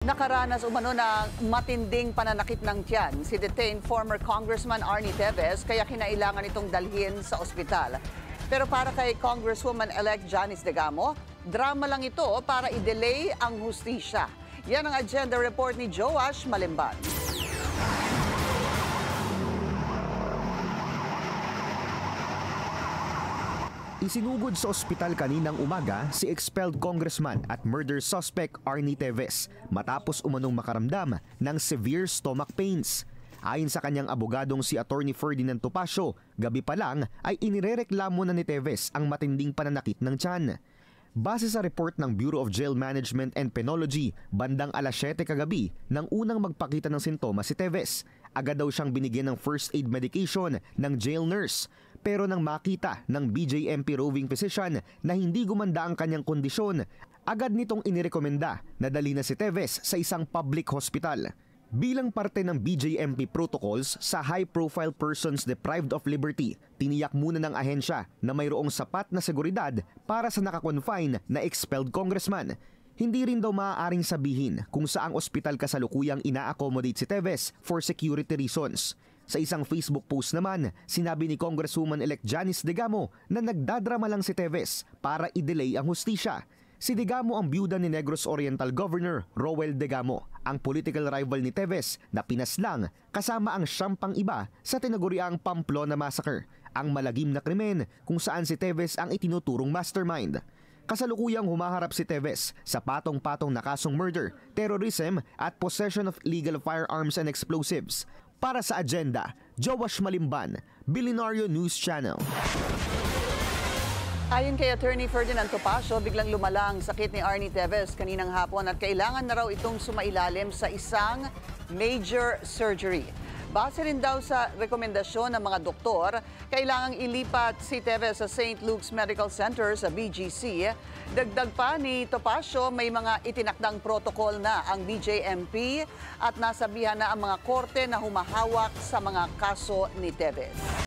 Nakaranas umano ng matinding pananakit ng tiyan si detained former Congressman Arnie Teves kaya kinailangan itong dalhin sa ospital. Pero para kay Congresswoman-elect Janice Degamo, drama lang ito para i-delay ang hustisya. Yan ang agenda report ni Joash Malimban. Isinugod sa ospital kaninang umaga si expelled congressman at murder suspect Arnie Teves matapos umanong makaramdam ng severe stomach pains. Ayon sa kanyang abogadong si Attorney Ferdinand Topacio, gabi pa lang ay inirereklamo na ni Teves ang matinding pananakit ng tiyan. Base sa report ng Bureau of Jail Management and Penology, bandang alas 7 kagabi nang unang magpakita ng sintomas si Teves. Agad daw siyang binigyan ng first aid medication ng jail nurse. Pero nang makita ng BJMP roving physician na hindi gumanda ang kanyang kondisyon, agad nitong inirekomenda na dali na si Teves sa isang public hospital. Bilang parte ng BJMP protocols sa high-profile persons deprived of liberty, tiniyak muna ng ahensya na mayroong sapat na seguridad para sa nakakonfine na expelled congressman. Hindi rin daw maaaring sabihin kung saang ospital kasalukuyang ina-accommodate si Teves for security reasons. Sa isang Facebook post naman, sinabi ni Congresswoman-elect Janice Degamo na nagdadrama lang si Teves para i-delay ang hustisya. Si Degamo ang byuda ni Negros Oriental Governor Roel Degamo, ang political rival ni Teves na pinaslang kasama ang siyam iba sa tinaguriang Pamplona Massacre, ang malagim na krimen kung saan si Teves ang itinuturong mastermind. Kasalukuyang humaharap si Teves sa patong-patong na kasong murder, terrorism at possession of illegal firearms and explosives. Para sa agenda, Joash Malimban, Billionario News Channel. Ayon kay Attorney Ferdinand Topacio, biglang lumala ang sakit ni Arnie Teves kaninang hapon at kailangan na raw itong sumailalim sa isang major surgery. Base rin daw sa rekomendasyon ng mga doktor, kailangang ilipat si Teves sa St. Luke's Medical Center sa BGC. Dagdag pa ni Topacio, may mga itinakdang protocol na ang BJMP at nasabihan na ang mga korte na humahawak sa mga kaso ni Teves.